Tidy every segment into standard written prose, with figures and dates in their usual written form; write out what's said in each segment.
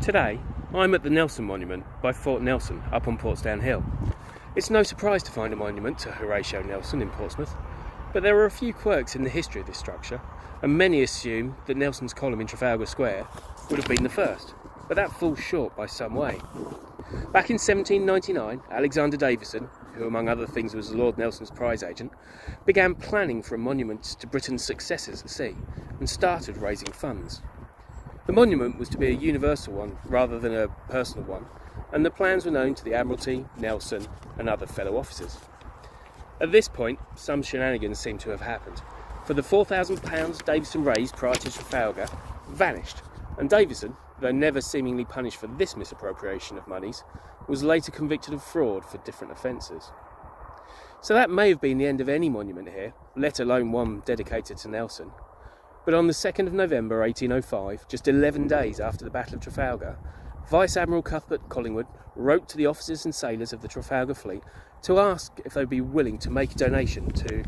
Today, I'm at the Nelson Monument by Fort Nelson up on Portsdown Hill. It's no surprise to find a monument to Horatio Nelson in Portsmouth, but there are a few quirks in the history of this structure, and many assume that Nelson's column in Trafalgar Square would have been the first, but that falls short by some way. Back in 1799, Alexander Davison, who among other things was Lord Nelson's prize agent, began planning for a monument to Britain's successes at sea and started raising funds. The monument was to be a universal one rather than a personal one, and the plans were known to the Admiralty, Nelson and other fellow officers. At this point, some shenanigans seem to have happened, for the £4,000 Davison raised prior to Trafalgar vanished, and Davison, though never seemingly punished for this misappropriation of monies, was later convicted of fraud for different offences. So that may have been the end of any monument here, let alone one dedicated to Nelson. But on the 2nd of November 1805, just 11 days after the Battle of Trafalgar, Vice Admiral Cuthbert Collingwood wrote to the officers and sailors of the Trafalgar fleet to ask if they would be willing to make a donation to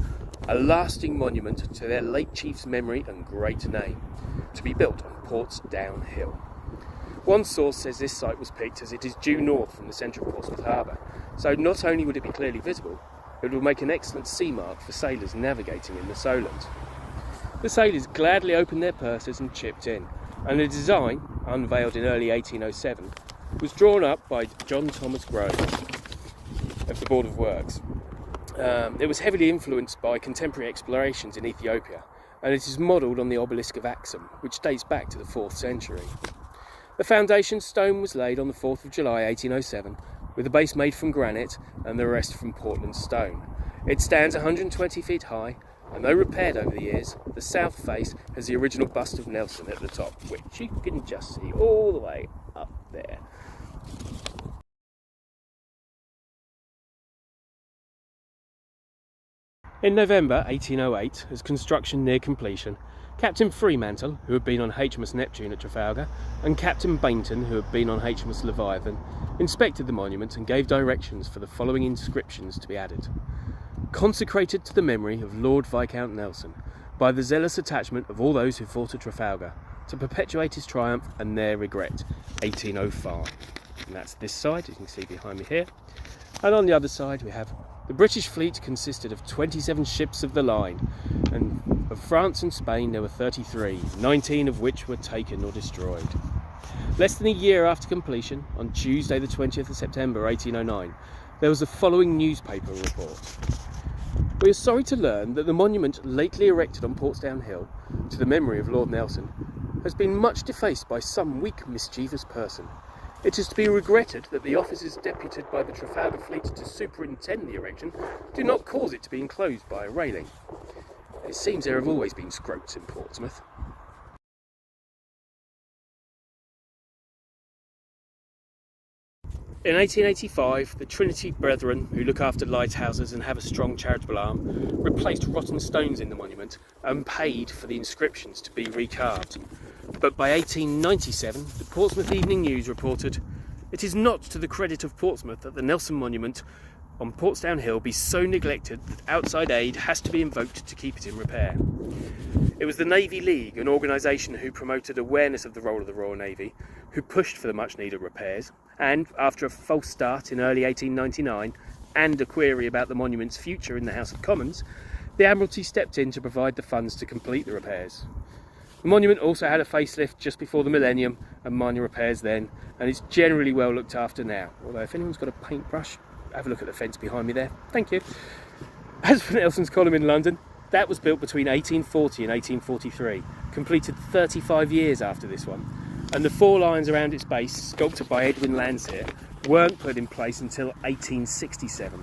a lasting monument to their late chief's memory and great name, to be built on Portsdown Hill. One source says this site was picked as it is due north from the centre of Portsmouth Harbour, so not only would it be clearly visible, it would make an excellent sea mark for sailors navigating in the Solent. The sailors gladly opened their purses and chipped in, and the design, unveiled in early 1807, was drawn up by John Thomas Grove of the Board of Works. It was heavily influenced by contemporary explorations in Ethiopia, and it is modelled on the obelisk of Axum, which dates back to the 4th century. The foundation stone was laid on the 4th of July 1807, with the base made from granite and the rest from Portland stone. It stands 120 feet high, and though repaired over the years, the south face has the original bust of Nelson at the top, which you can just see all the way up there. In November 1808, as construction neared completion, Captain Fremantle, who had been on HMS Neptune at Trafalgar, and Captain Bainton, who had been on HMS Leviathan, inspected the monument and gave directions for the following inscriptions to be added. Consecrated to the memory of Lord Viscount Nelson, by the zealous attachment of all those who fought at Trafalgar, to perpetuate his triumph and their regret, 1805. And that's this side, you can see behind me here. And on the other side we have the British fleet consisted of 27 ships of the line, and of France and Spain there were 33, 19 of which were taken or destroyed. Less than a year after completion, on Tuesday the 20th of September 1809, there was the following newspaper report. We are sorry to learn that the monument lately erected on Portsdown Hill to the memory of Lord Nelson has been much defaced by some weak, mischievous person. It is to be regretted that the officers deputed by the Trafalgar fleet to superintend the erection do not cause it to be enclosed by a railing. It seems there have always been scroats in Portsmouth. In 1885, the Trinity Brethren, who look after lighthouses and have a strong charitable arm, replaced rotten stones in the monument and paid for the inscriptions to be recarved. But by 1897, the Portsmouth Evening News reported, "It is not to the credit of Portsmouth that the Nelson Monument on Portsdown Hill be so neglected that outside aid has to be invoked to keep it in repair." It was the Navy League, an organisation who promoted awareness of the role of the Royal Navy, who pushed for the much needed repairs, and after a false start in early 1899 and a query about the monument's future in the House of Commons, the Admiralty stepped in to provide the funds to complete the repairs. The monument also had a facelift just before the millennium and minor repairs then, and it's generally well looked after now, although if anyone's got a paintbrush, have a look at the fence behind me there, thank you. As for Nelson's column in London, that was built between 1840 and 1843, completed 35 years after this one, and the 4 lions around its base, sculpted by Edwin Landseer, weren't put in place until 1867.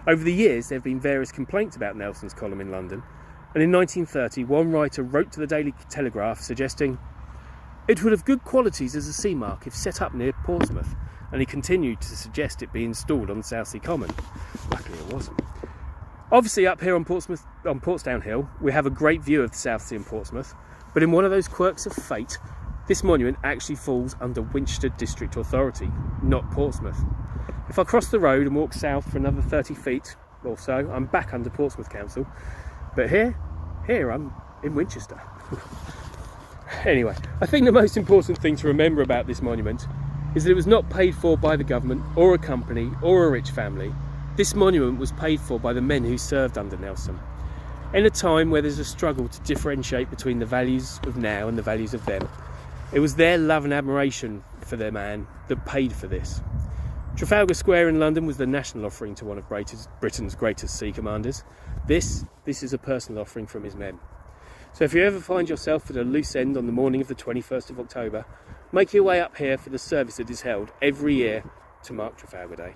Over the years there have been various complaints about Nelson's column in London, and in 1930 one writer wrote to the Daily Telegraph suggesting, "It would have good qualities as a sea mark if set up near Portsmouth," and he continued to suggest it be installed on Southsea Common. Luckily it wasn't. Obviously up here on Portsdown Hill we have a great view of the South Sea and Portsmouth, but in one of those quirks of fate, this monument actually falls under Winchester District Authority, not Portsmouth. If I cross the road and walk south for another 30 feet or so, I'm back under Portsmouth Council, but here I'm in Winchester. Anyway, I think the most important thing to remember about this monument is that it was not paid for by the government or a company or a rich family. This monument was paid for by the men who served under Nelson. In a time where there's a struggle to differentiate between the values of now and the values of then, it was their love and admiration for their man that paid for this. Trafalgar Square in London was the national offering to one of Britain's greatest sea commanders. This is a personal offering from his men. So if you ever find yourself at a loose end on the morning of the 21st of October, make your way up here for the service that is held every year to mark Trafalgar Day.